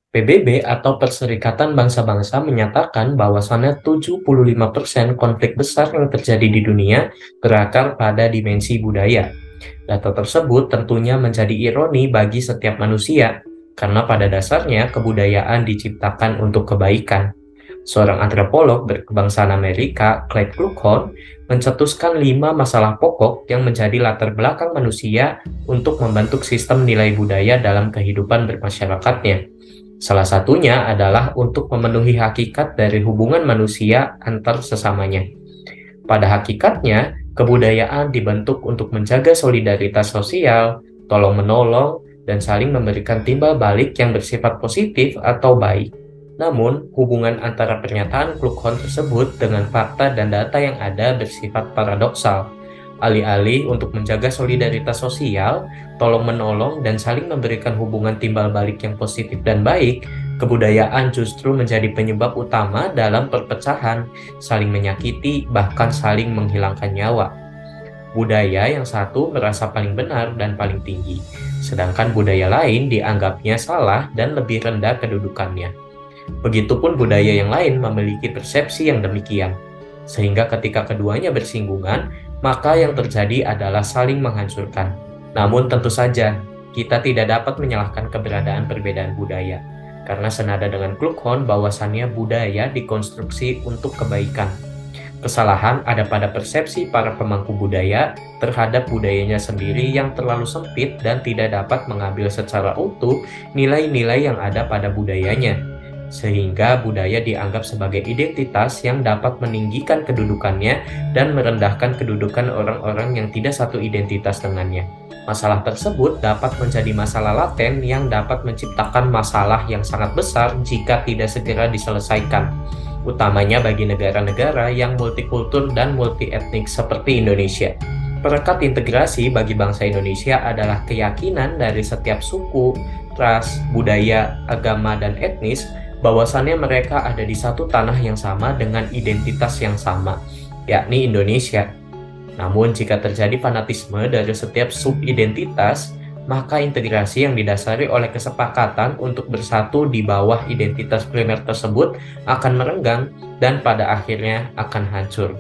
PBB atau Perserikatan Bangsa-Bangsa menyatakan bahwasannya 75% konflik besar yang terjadi di dunia berakar pada dimensi budaya. Data tersebut tentunya menjadi ironi bagi setiap manusia, karena pada dasarnya kebudayaan diciptakan untuk kebaikan. Seorang antropolog berkebangsaan Amerika, Clyde Kluckhohn, mencetuskan 5 masalah pokok yang menjadi latar belakang manusia untuk membentuk sistem nilai budaya dalam kehidupan bermasyarakatnya. Salah satunya adalah untuk memenuhi hakikat dari hubungan manusia antar sesamanya. Pada hakikatnya, kebudayaan dibentuk untuk menjaga solidaritas sosial, tolong-menolong, dan saling memberikan timbal balik yang bersifat positif atau baik. Namun, hubungan antara pernyataan Kluckhohn tersebut dengan fakta dan data yang ada bersifat paradoksal. Alih-alih untuk menjaga solidaritas sosial, tolong-menolong, dan saling memberikan hubungan timbal balik yang positif dan baik, kebudayaan justru menjadi penyebab utama dalam perpecahan, saling menyakiti, bahkan saling menghilangkan nyawa. Budaya yang satu merasa paling benar dan paling tinggi, sedangkan budaya lain dianggapnya salah dan lebih rendah kedudukannya. Begitupun budaya yang lain memiliki persepsi yang demikian, sehingga ketika keduanya bersinggungan, maka yang terjadi adalah saling menghancurkan. Namun tentu saja, kita tidak dapat menyalahkan keberadaan perbedaan budaya, karena senada dengan Kluckhohn bahwasannya budaya dikonstruksi untuk kebaikan. Kesalahan ada pada persepsi para pemangku budaya terhadap budayanya sendiri yang terlalu sempit dan tidak dapat mengambil secara utuh nilai-nilai yang ada pada budayanya, sehingga budaya dianggap sebagai identitas yang dapat meninggikan kedudukannya dan merendahkan kedudukan orang-orang yang tidak satu identitas dengannya. Masalah tersebut dapat menjadi masalah laten yang dapat menciptakan masalah yang sangat besar jika tidak segera diselesaikan, utamanya bagi negara-negara yang multikultur dan multietnik seperti Indonesia. Perekat integrasi bagi bangsa Indonesia adalah keyakinan dari setiap suku, ras, budaya, agama, dan etnis bahwasannya mereka ada di satu tanah yang sama dengan identitas yang sama, yakni Indonesia. Namun jika terjadi fanatisme dari setiap subidentitas, maka integrasi yang didasari oleh kesepakatan untuk bersatu di bawah identitas primer tersebut akan merenggang dan pada akhirnya akan hancur.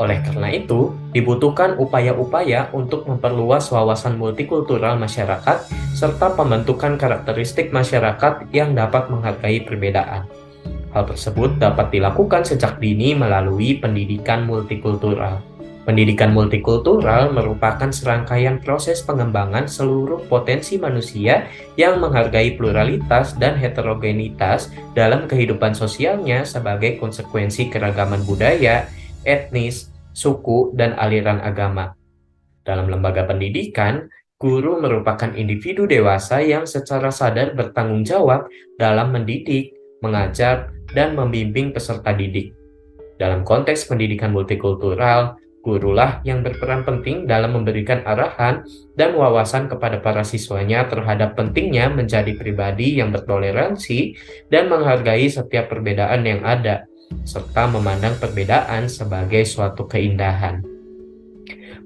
Oleh karena itu, dibutuhkan upaya-upaya untuk memperluas wawasan multikultural masyarakat serta pembentukan karakteristik masyarakat yang dapat menghargai perbedaan. Hal tersebut dapat dilakukan sejak dini melalui pendidikan multikultural. Pendidikan multikultural merupakan serangkaian proses pengembangan seluruh potensi manusia yang menghargai pluralitas dan heterogenitas dalam kehidupan sosialnya sebagai konsekuensi keragaman budaya, etnis, suku, dan aliran agama. Dalam lembaga pendidikan, guru merupakan individu dewasa yang secara sadar bertanggung jawab dalam mendidik, mengajar, dan membimbing peserta didik. Dalam konteks pendidikan multikultural, gurulah yang berperan penting dalam memberikan arahan dan wawasan kepada para siswanya terhadap pentingnya menjadi pribadi yang bertoleransi dan menghargai setiap perbedaan yang ada, serta memandang perbedaan sebagai suatu keindahan.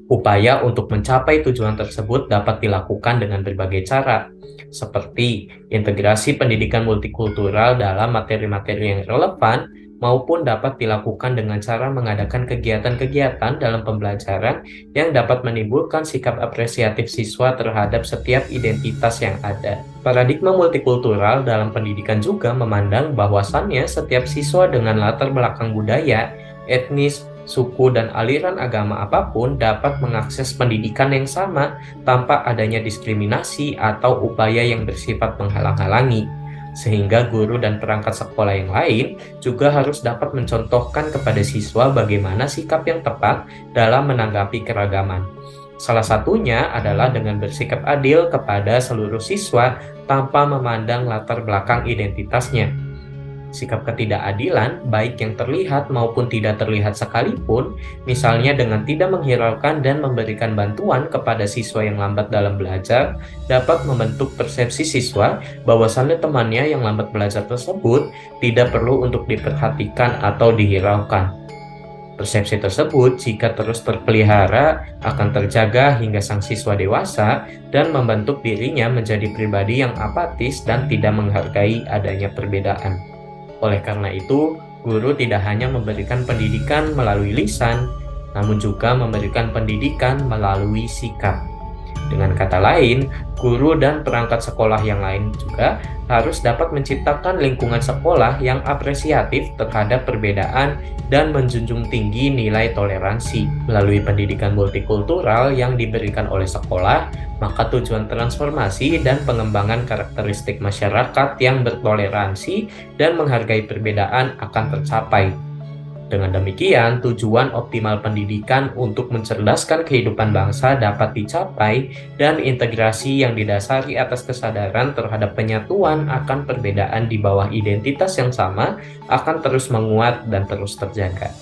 Upaya untuk mencapai tujuan tersebut dapat dilakukan dengan berbagai cara, seperti integrasi pendidikan multikultural dalam materi-materi yang relevan, maupun dapat dilakukan dengan cara mengadakan kegiatan-kegiatan dalam pembelajaran yang dapat menimbulkan sikap apresiatif siswa terhadap setiap identitas yang ada. Paradigma multikultural dalam pendidikan juga memandang bahwasannya setiap siswa dengan latar belakang budaya, etnis, suku, dan aliran agama apapun dapat mengakses pendidikan yang sama tanpa adanya diskriminasi atau upaya yang bersifat menghalang-halangi. Sehingga guru dan perangkat sekolah yang lain juga harus dapat mencontohkan kepada siswa bagaimana sikap yang tepat dalam menanggapi keragaman. Salah satunya adalah dengan bersikap adil kepada seluruh siswa tanpa memandang latar belakang identitasnya. Sikap ketidakadilan, baik yang terlihat maupun tidak terlihat sekalipun, misalnya dengan tidak menghiraukan dan memberikan bantuan kepada siswa yang lambat dalam belajar, dapat membentuk persepsi siswa bahwasannya temannya yang lambat belajar tersebut tidak perlu untuk diperhatikan atau dihiraukan. Persepsi tersebut, jika terus terpelihara, akan terjaga hingga sang siswa dewasa dan membentuk dirinya menjadi pribadi yang apatis dan tidak menghargai adanya perbedaan. Oleh karena itu, guru tidak hanya memberikan pendidikan melalui lisan, namun juga memberikan pendidikan melalui sikap. Dengan kata lain, guru dan perangkat sekolah yang lain juga harus dapat menciptakan lingkungan sekolah yang apresiatif terhadap perbedaan dan menjunjung tinggi nilai toleransi. Melalui pendidikan multikultural yang diberikan oleh sekolah, maka tujuan transformasi dan pengembangan karakteristik masyarakat yang bertoleransi dan menghargai perbedaan akan tercapai. Dengan demikian, tujuan optimal pendidikan untuk mencerdaskan kehidupan bangsa dapat dicapai dan integrasi yang didasari atas kesadaran terhadap penyatuan akan perbedaan di bawah identitas yang sama akan terus menguat dan terus terjaga.